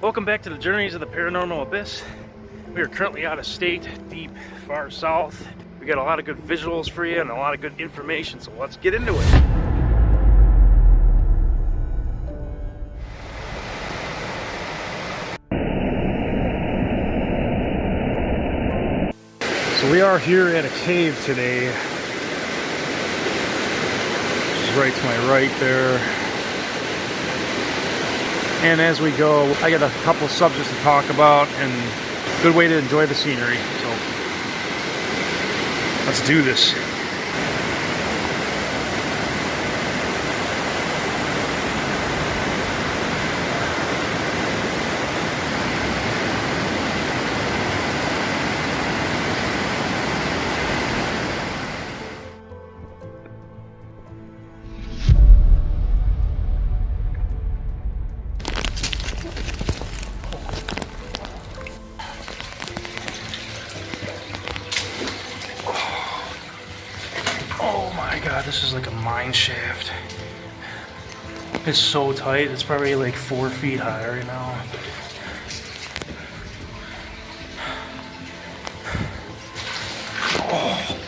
Welcome back to the Journeys of the Paranormal Abyss. We are currently out of state, deep, far south. We got a lot of good visuals for you and a lot of good information, so let's get into it. So we are here at a cave today. This is right to my right there. And as we go, I got a couple subjects to talk about and good way to enjoy the scenery. So let's do this. Oh my god, this is like a mine shaft. It's so tight, it's probably like 4 feet high right now. Oh.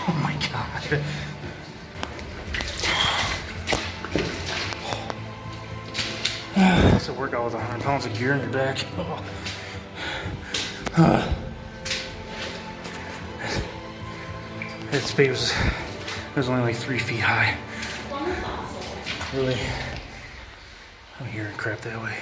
Oh my god. It's a workout with 100 pounds of gear in your back. This bait was only like 3 feet high. Really? I'm hearing crap that way.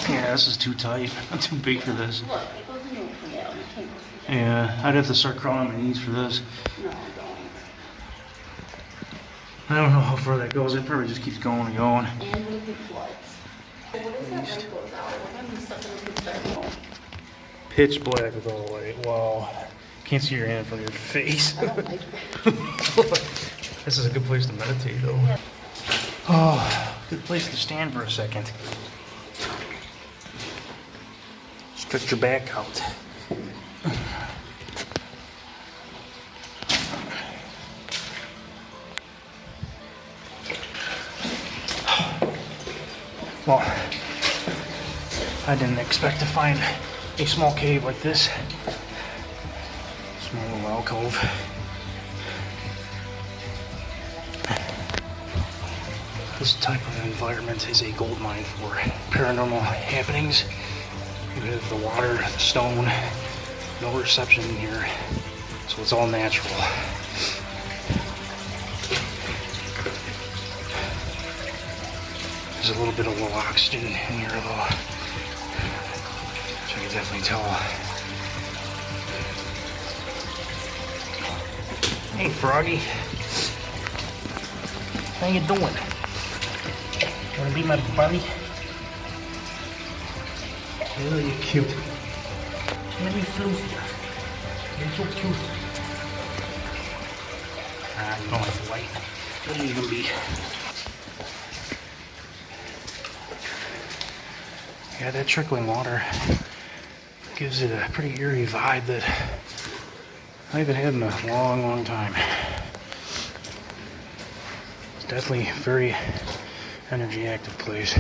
Yeah, this is too tight. I'm too big for this. Yeah, I'd have to start crawling on my knees for this. I don't know how far that goes. It probably just keeps going and going. And what if it floods? What if that light goes out? What if I'm stuck in the pitch black? Pitch black with all the light. Wow. Can't see your hand in front of your face. I don't like that. This is a good place to meditate, though. Yeah. Oh, good place to stand for a second. Stretch your back out. Well, I didn't expect to find a small cave like this. Small little alcove. This type of environment is a gold mine for paranormal happenings. You have the water, the stone, no reception in here, so it's all natural. There's a little bit of low oxygen in here though, which I can definitely tell. Hey Froggy, how you doing? Wanna be my buddy? Oh, you're cute. Let me floofy. You're so cute. Ah, you don't have to wait. Don't even be. Yeah, that trickling water gives it a pretty eerie vibe that I haven't had in a long, long time. It's definitely a very energy active place.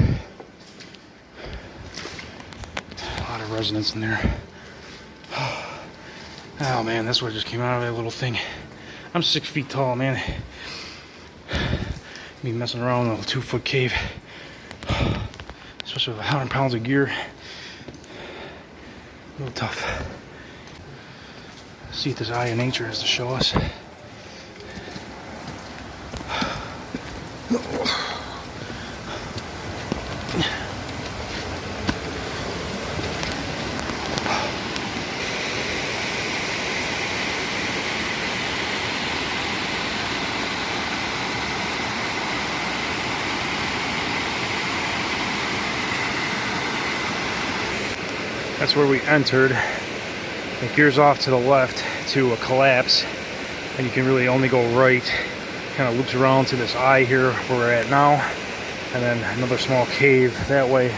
A lot of resonance in there. Oh man, that's what just came out of that little thing. I'm 6 feet tall, man. Me messing around in a 2-foot cave, especially with 100 pounds of gear. A little tough. See what this eye of nature has to show us. That's where we entered. It gears off to the left to a collapse, and you can really only go right. Kind of loops around to this eye here where we're at now, and then another small cave that way,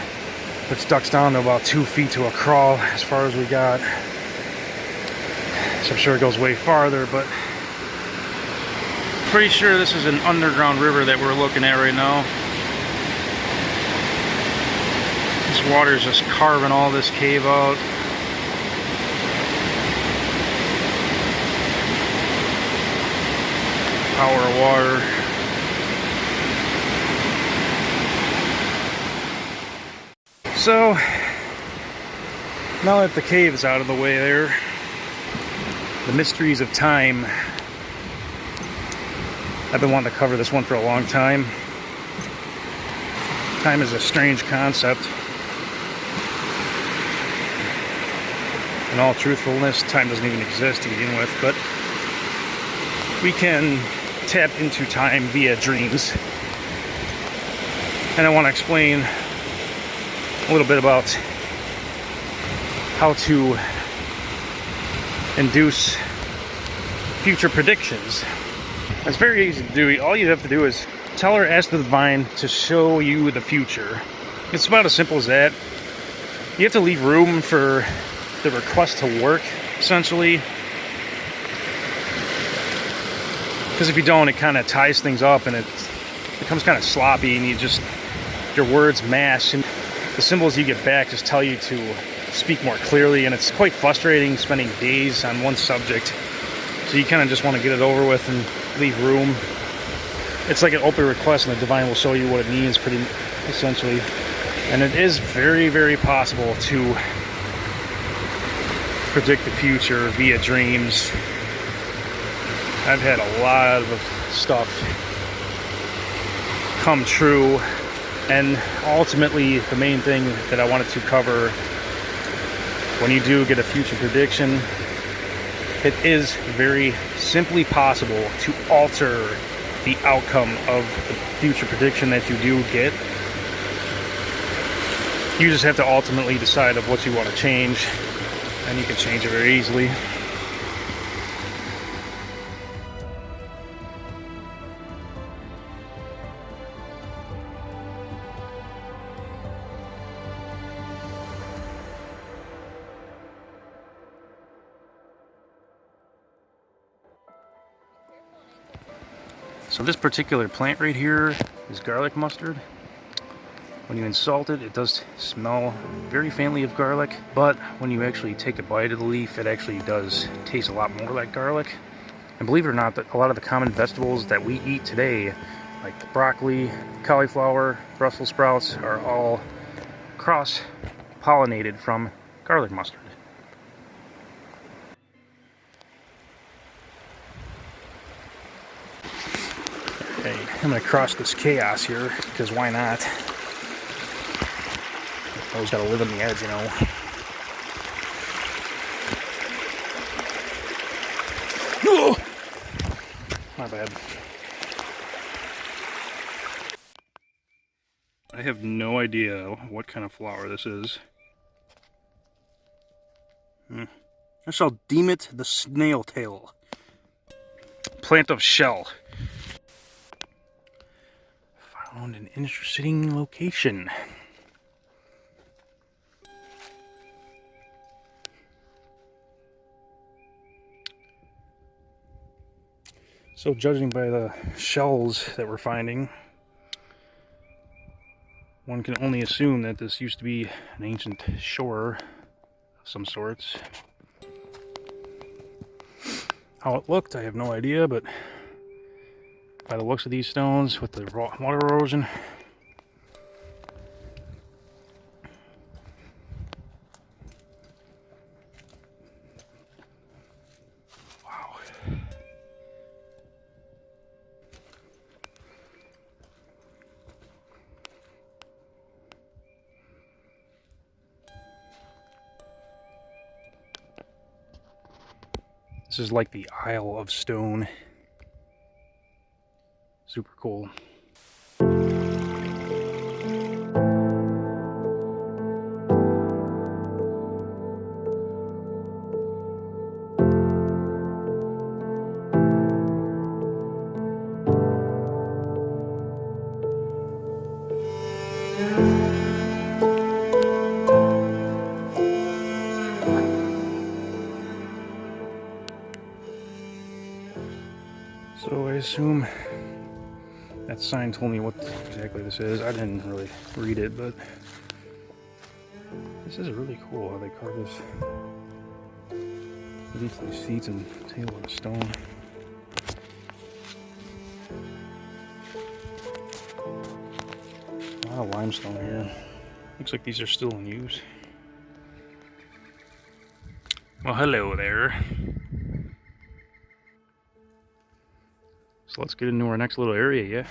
which ducks down to about 2 feet to a crawl as far as we got. So I'm sure it goes way farther, but pretty sure this is an underground river that we're looking at right now. This water is just carving all this cave out. Power of water. So now that the cave is out of the way there, the mysteries of time. I've been wanting to cover this one for a long time. Time is a strange concept. In all truthfulness, time doesn't even exist to begin with, but we can tap into time via dreams. And I want to explain a little bit about how to induce future predictions. It's very easy to do. All you have to do is tell or ask the divine to show you the future. It's about as simple as that. You have to leave room for the request to work, essentially. Because if you don't, it kind of ties things up and it becomes kind of sloppy, and your words mash, and the symbols you get back just tell you to speak more clearly, and it's quite frustrating spending days on one subject. So you kind of just want to get it over with and leave room. It's like an open request, and the divine will show you what it means, pretty essentially. And it is very, very possible to predict the future via dreams. I've had a lot of stuff come true, and ultimately the main thing that I wanted to cover, when you do get a future prediction, it is very simply possible to alter the outcome of the future prediction that you do get. You just have to ultimately decide of what you want to change, and you can change it very easily. So this particular plant right here is garlic mustard. When you insult it, it does smell very faintly of garlic, but when you actually take a bite of the leaf, it actually does taste a lot more like garlic. And believe it or not, a lot of the common vegetables that we eat today, like broccoli, cauliflower, Brussels sprouts, are all cross-pollinated from garlic mustard. Okay, I'm gonna cross this chaos here, because why not? Always gotta live on the edge, you know. Oh! My bad. I have no idea what kind of flower this is. I shall deem it the snail tail. Plant of shell. Found an interesting location. So judging by the shells that we're finding, one can only assume that this used to be an ancient shore of some sorts. How it looked, I have no idea, but by the looks of these stones with the water erosion, wow. This is like the Isle of Stone. Super cool. assume. That sign told me what exactly this is. I didn't really read it, but this is really cool how they carve this. These seats and table of stone. A lot of limestone here. Looks like these are still in use. Well, hello there. So let's get into our next little area, yeah?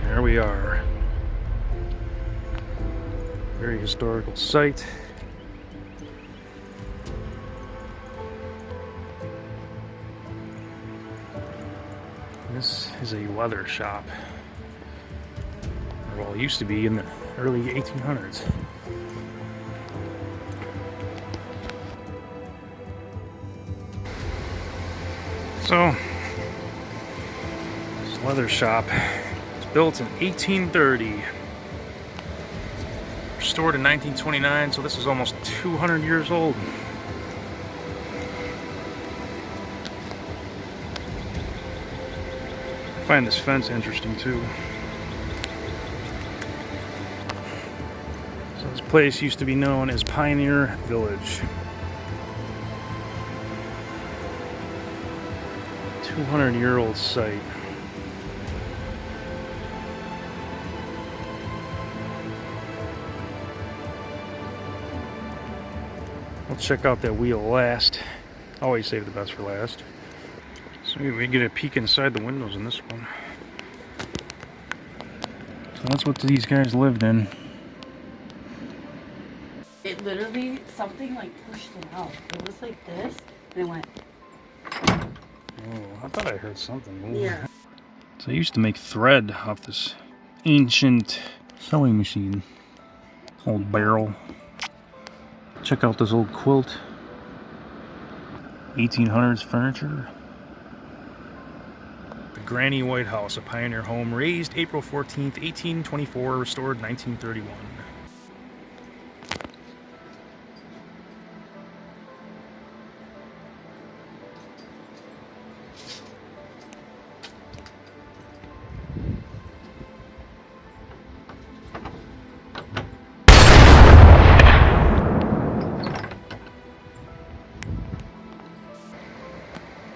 There we are. Very historical site. This is a leather shop. Well, it used to be in the early 1800s. So, this leather shop was built in 1830. Restored in 1929, so this is almost 200 years old. I find this fence interesting too. So this place used to be known as Pioneer Village. 200-year-old site. Let's check out that wheel last. Always save the best for last. So we get a peek inside the windows in this one. So that's what these guys lived in. It literally, something like pushed it out. It was like this, and it went. Oh, I thought I heard something move. Yeah. So they used to make thread off this ancient sewing machine. Old barrel. Check out this old quilt. 1800s furniture. The Granny White House, a pioneer home, raised April 14th, 1824, restored 1931.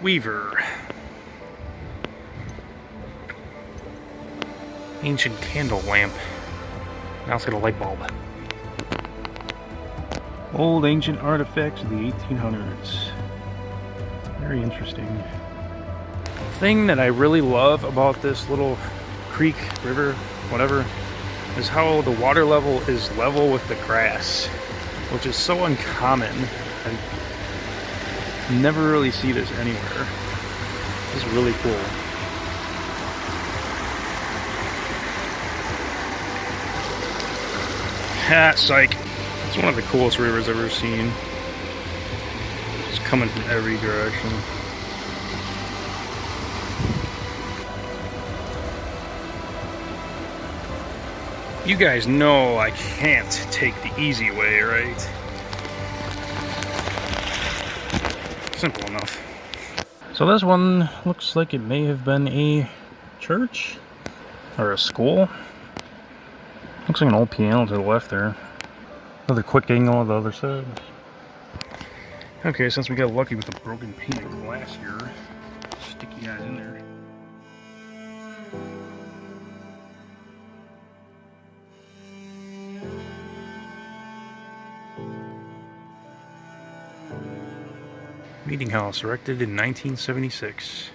Weaver. Ancient candle lamp. Now it's got a light bulb. Old ancient artifacts of the 1800s. Very interesting. The thing that I really love about this little creek, river, whatever, is how the water level is level with the grass, which is so uncommon. I never really see this anywhere. This is really cool. Ah, psych. It's one of the coolest rivers I've ever seen. It's coming from every direction. You guys know I can't take the easy way, right? Simple enough. So this one looks like it may have been a church or a school. Looks like an old piano to the left there. Another quick angle on the other side. Okay, since we got lucky with the broken pane of glass here, stick you guys in there. Meeting house erected in 1976.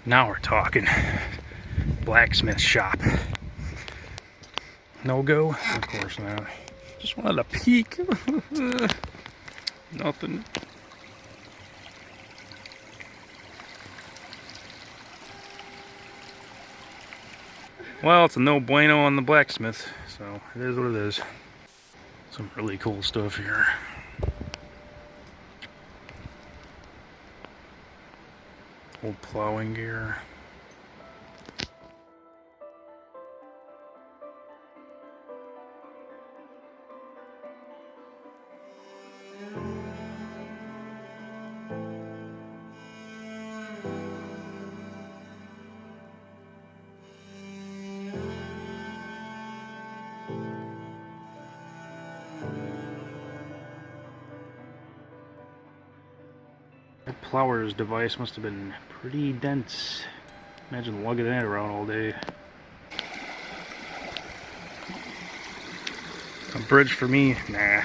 Now we're talking. Blacksmith shop. No go? Of course not. Just wanted a peek. Nothing. Well, it's a no bueno on the blacksmith, so it is what it is. Some really cool stuff here. Old plowing gear. plower's device must have been pretty dense. Imagine lugging that around all day. A bridge for me? Nah.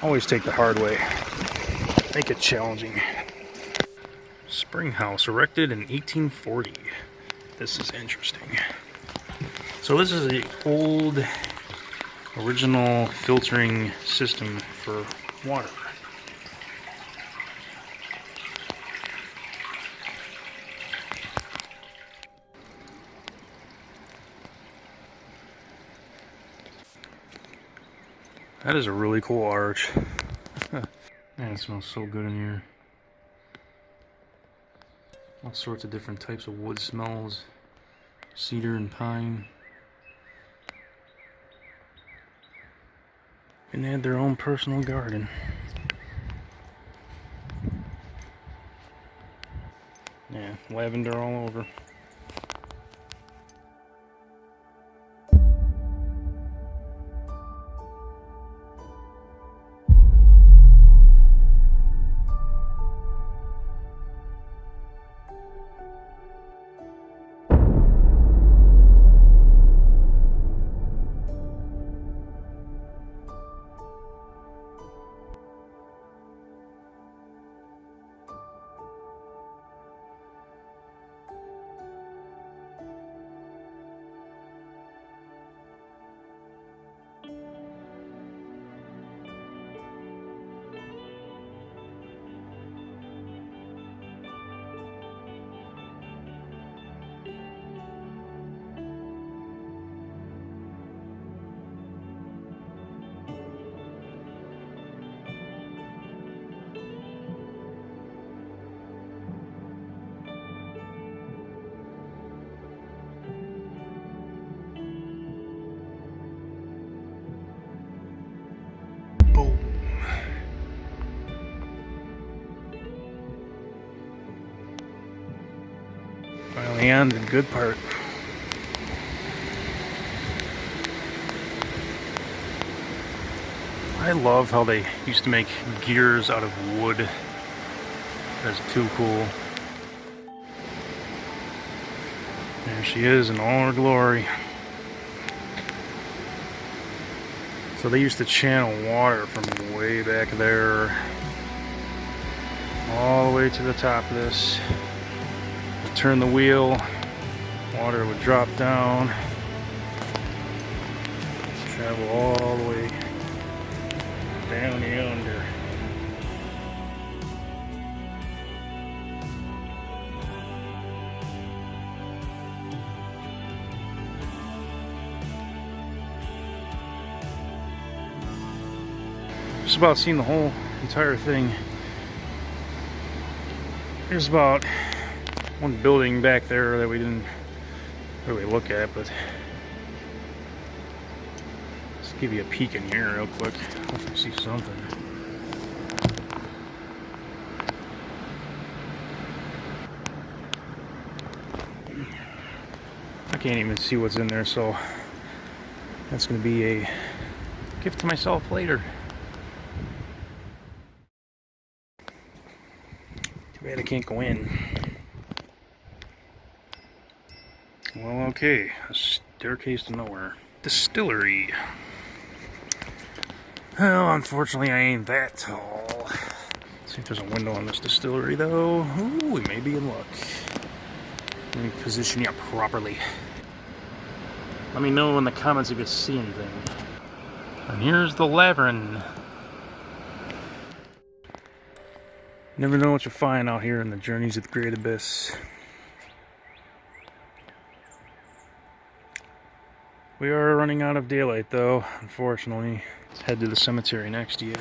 Always take the hard way. Make it challenging. Spring house erected in 1840. This is interesting. So this is an old original filtering system for water. That is a really cool arch. Man, it smells so good in here. All sorts of different types of wood smells. Cedar and pine. And they had their own personal garden. Yeah, lavender all over. Boom. Finally on to the good part. I love how they used to make gears out of wood. That's too cool. There she is in all her glory. So they used to channel water from way back there all the way to the top of this. Turn the wheel, water would drop down, travel all the way down yonder. Just about seen the whole entire thing. There's about one building back there that we didn't really look at, but let's give you a peek in here real quick. Hopefully see something. I can't even see what's in there, so that's going to be a gift to myself later. Too bad I can't go in. Well, okay, a staircase to nowhere. Distillery. Well, unfortunately, I ain't that tall. Let's see if there's a window on this distillery, though. Ooh, we may be in luck. Let me position you properly. Let me know in the comments if you see anything. And here's the Lavern. Never know what you'll find out here in the Journeys of the Great Abyss. We are running out of daylight though, unfortunately. Let's head to the cemetery next to you.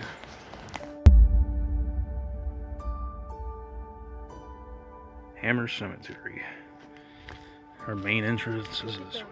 Hammer Cemetery. Our main entrance is this way.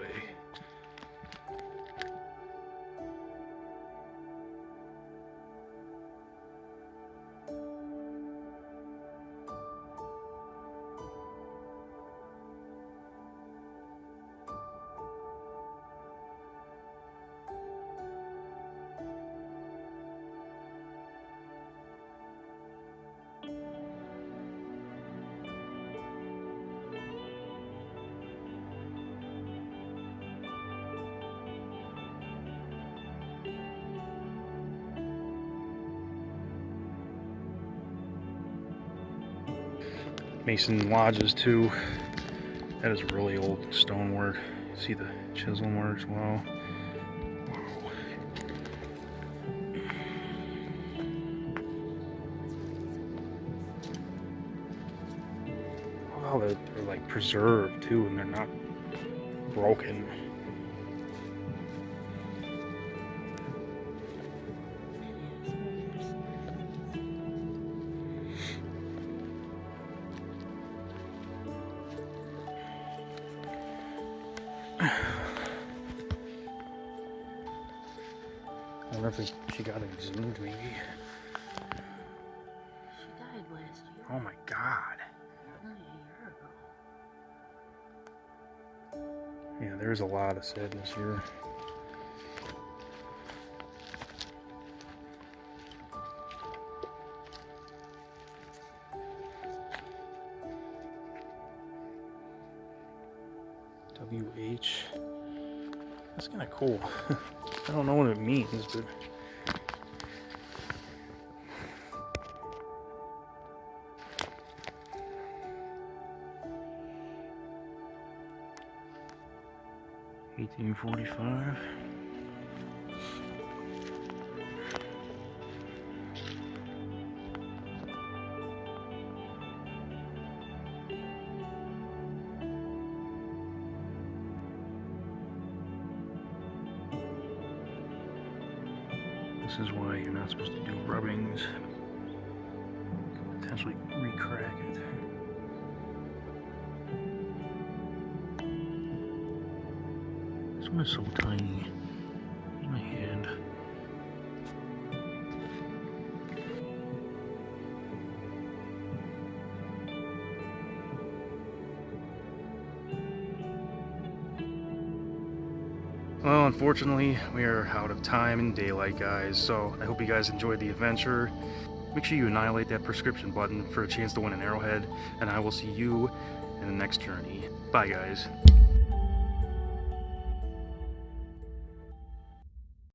Mason lodges too. That is really old stonework. See the chisel marks? Wow. Wow, they're like preserved too, and they're not broken. I wonder if she got exhumed, maybe. She died last year. Oh my god. Only a year ago. Yeah, there's a lot of sadness here. WH. That's kind of cool. I don't know what it means, but $1845. This is why you're not supposed to do rubbings. You can potentially re-crack it. This one is so tiny in my hand. Well, unfortunately, we are out of time and daylight, guys, so I hope you guys enjoyed the adventure. Make sure you annihilate that prescription button for a chance to win an arrowhead, and I will see you in the next journey. Bye, guys.